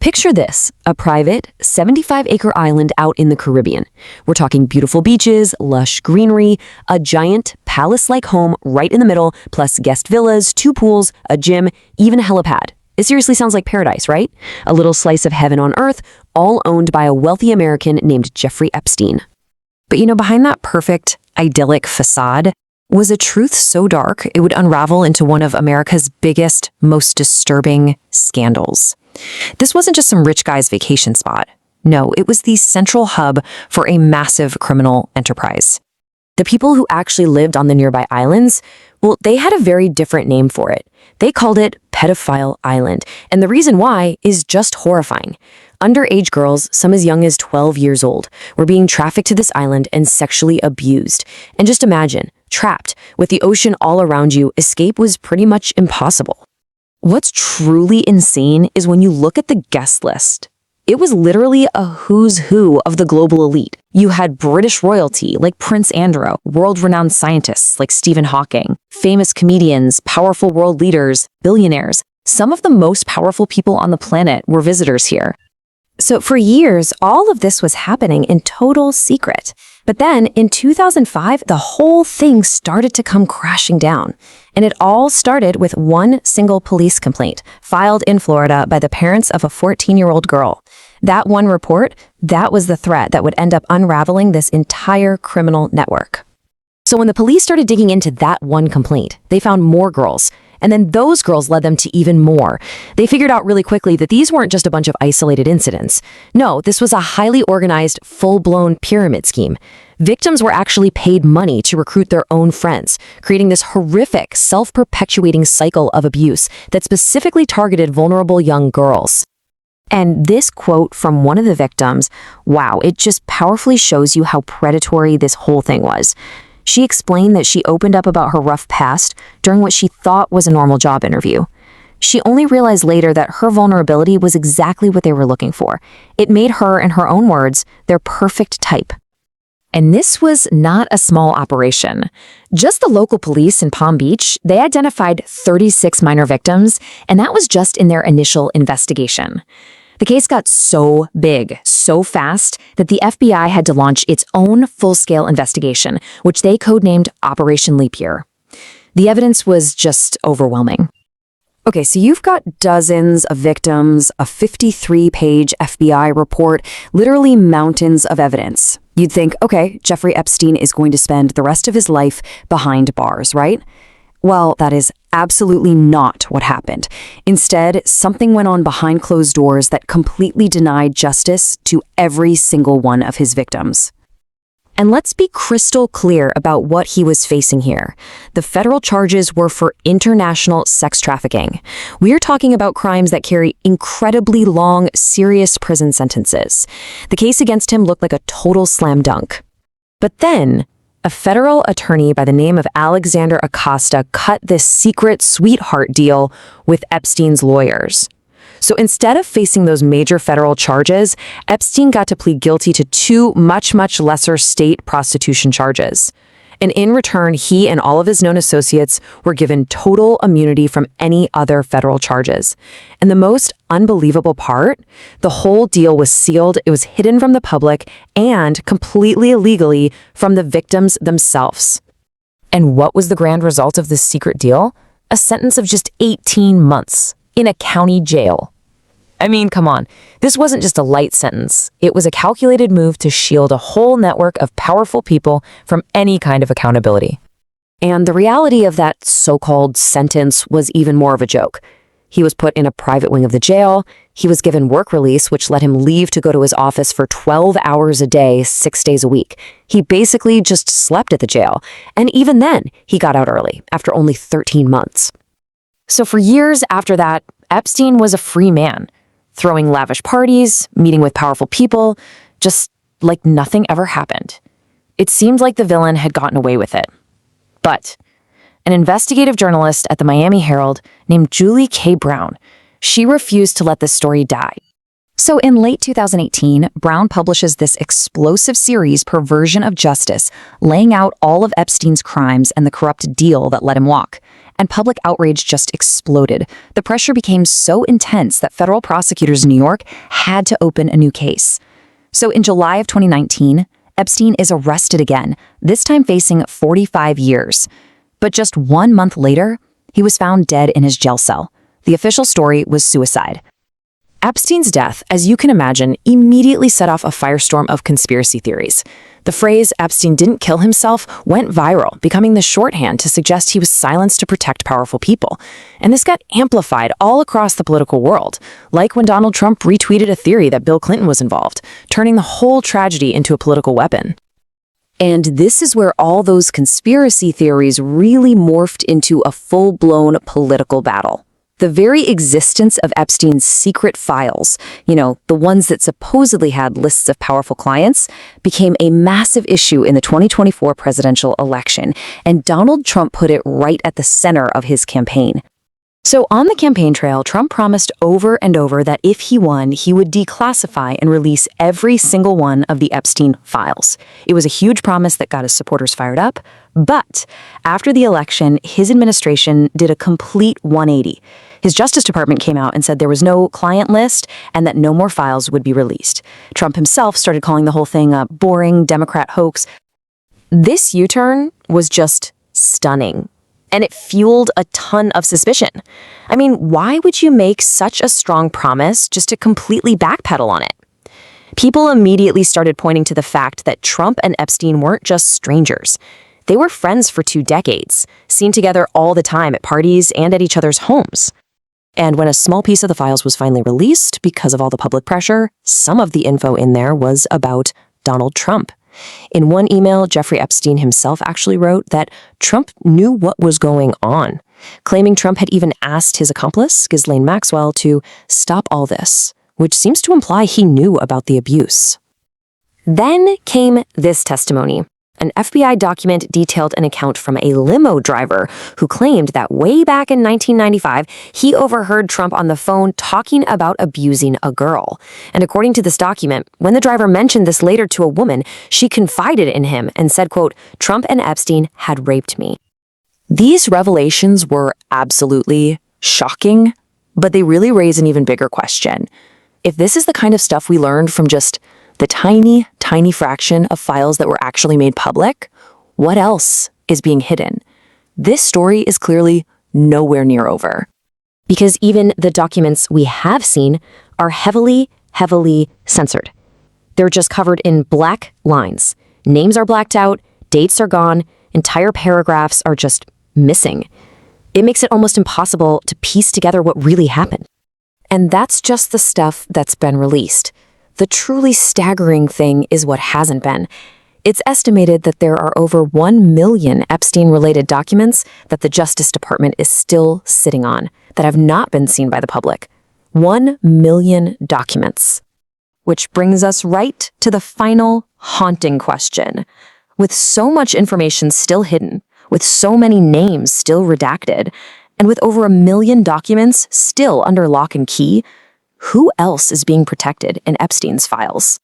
Picture this, a private, 75-acre island out in the Caribbean. We're talking beautiful beaches, lush greenery, a giant, palace-like home right in the middle, plus guest villas, 2 pools, a gym, even a helipad. It seriously sounds like paradise, right? A little slice of heaven on earth, all owned by a wealthy American named Jeffrey Epstein. But behind that perfect, idyllic facade was a truth so dark it would unravel into one of America's biggest, most disturbing scandals. This wasn't just some rich guy's vacation spot. No, it was the central hub for a massive criminal enterprise. The people who actually lived on the nearby islands, well, they had a very different name for it. They called it Pedophile Island, and the reason why is just horrifying. Underage girls, some as young as 12 years old, were being trafficked to this island and sexually abused. And just imagine, trapped, with the ocean all around you, escape was pretty much impossible. What's truly insane is when you look at the guest list. It was literally a who's who of the global elite. You had British royalty like Prince Andrew, world-renowned scientists like Stephen Hawking, famous comedians, powerful world leaders, billionaires. Some of the most powerful people on the planet were visitors here. So for years, all of this was happening in total secret. But then in 2005, the whole thing started to come crashing down. And it all started with one single police complaint filed in Florida by the parents of a 14-year-old girl. That one report, that was the thread that would end up unraveling this entire criminal network. So when the police started digging into that one complaint, they found more girls. And then those girls led them to even more. They figured out really quickly that these weren't just a bunch of isolated incidents. No, this was a highly organized, full-blown pyramid scheme. Victims were actually paid money to recruit their own friends, creating this horrific, self-perpetuating cycle of abuse that specifically targeted vulnerable young girls. And this quote from one of the victims, wow, it just powerfully shows you how predatory this whole thing was. She explained that she opened up about her rough past during what she thought was a normal job interview. She only realized later that her vulnerability was exactly what they were looking for. It made her, in her own words, their perfect type. And this was not a small operation. Just the local police in Palm Beach, they identified 36 minor victims, and that was just in their initial investigation. The case got so big, so fast, that the FBI had to launch its own full-scale investigation, which they codenamed Operation Leap Year. The evidence was just overwhelming. Okay, so you've got dozens of victims, a 53-page FBI report, literally mountains of evidence. You'd think, okay, Jeffrey Epstein is going to spend the rest of his life behind bars, right? Well, that is absolutely not what happened. Instead, something went on behind closed doors that completely denied justice to every single one of his victims. And let's be crystal clear about what he was facing here. The federal charges were for international sex trafficking. We are talking about crimes that carry incredibly long, serious prison sentences. The case against him looked like a total slam dunk. But then, a federal attorney by the name of Alexander Acosta cut this secret sweetheart deal with Epstein's lawyers. So instead of facing those major federal charges, Epstein got to plead guilty to 2 much lesser state prostitution charges. And in return, he and all of his known associates were given total immunity from any other federal charges. And the most unbelievable part, the whole deal was sealed, it was hidden from the public, and completely illegally from the victims themselves. And what was the grand result of this secret deal? A sentence of just 18 months in a county jail. I mean, come on. This wasn't just a light sentence. It was a calculated move to shield a whole network of powerful people from any kind of accountability. And the reality of that so-called sentence was even more of a joke. He was put in a private wing of the jail. He was given work release, which let him leave to go to his office for 12 hours a day, 6 days a week. He basically just slept at the jail. And even then, he got out early, after only 13 months. So for years after that, Epstein was a free man, throwing lavish parties, meeting with powerful people, just like nothing ever happened. It seemed like the villain had gotten away with it. But an investigative journalist at the Miami Herald named Julie K. Brown, she refused to let this story die. So in late 2018, Brown publishes this explosive series, Perversion of Justice, laying out all of Epstein's crimes and the corrupt deal that let him walk. and public outrage just exploded. The pressure became so intense that federal prosecutors in New York had to open a new case. So in July of 2019, Epstein is arrested again, this time facing 45 years. But just 1 month later, he was found dead in his jail cell. The official story was suicide. Epstein's death, as you can imagine, immediately set off a firestorm of conspiracy theories. The phrase Epstein didn't kill himself went viral, becoming the shorthand to suggest he was silenced to protect powerful people. And this got amplified all across the political world, like when Donald Trump retweeted a theory that Bill Clinton was involved, turning the whole tragedy into a political weapon. And this is where all those conspiracy theories really morphed into a full-blown political battle. The very existence of Epstein's secret files, the ones that supposedly had lists of powerful clients, became a massive issue in the 2024 presidential election, and Donald Trump put it right at the center of his campaign. So on the campaign trail, Trump promised over and over that if he won, he would declassify and release every single one of the Epstein files. It was a huge promise that got his supporters fired up, but after the election, his administration did a complete 180. His Justice Department came out and said there was no client list and that no more files would be released. Trump himself started calling the whole thing a boring Democrat hoax. This U-turn was just stunning. And it fueled a ton of suspicion. I mean, why would you make such a strong promise just to completely backpedal on it? People immediately started pointing to the fact that Trump and Epstein weren't just strangers. They were friends for 2 decades, seen together all the time at parties and at each other's homes. And when a small piece of the files was finally released because of all the public pressure, some of the info in there was about Donald Trump. In one email, Jeffrey Epstein himself actually wrote that Trump knew what was going on, claiming Trump had even asked his accomplice, Ghislaine Maxwell, to stop all this, which seems to imply he knew about the abuse. Then came this testimony. An FBI document detailed an account from a limo driver who claimed that way back in 1995, he overheard Trump on the phone talking about abusing a girl. And according to this document, when the driver mentioned this later to a woman, she confided in him and said, quote, "Trump and Epstein had raped me." These revelations were absolutely shocking, but they really raise an even bigger question. If this is the kind of stuff we learned from just the tiny, tiny fraction of files that were actually made public, what else is being hidden? This story is clearly nowhere near over. Because even the documents we have seen are heavily, heavily censored. They're just covered in black lines. Names are blacked out, dates are gone, entire paragraphs are just missing. It makes it almost impossible to piece together what really happened. And that's just the stuff that's been released. The truly staggering thing is what hasn't been. It's estimated that there are over 1 million Epstein-related documents that the Justice Department is still sitting on that have not been seen by the public. 1 million documents. Which brings us right to the final haunting question. With so much information still hidden, with so many names still redacted, and with over 1 million documents still under lock and key, who else is being protected in Epstein's files?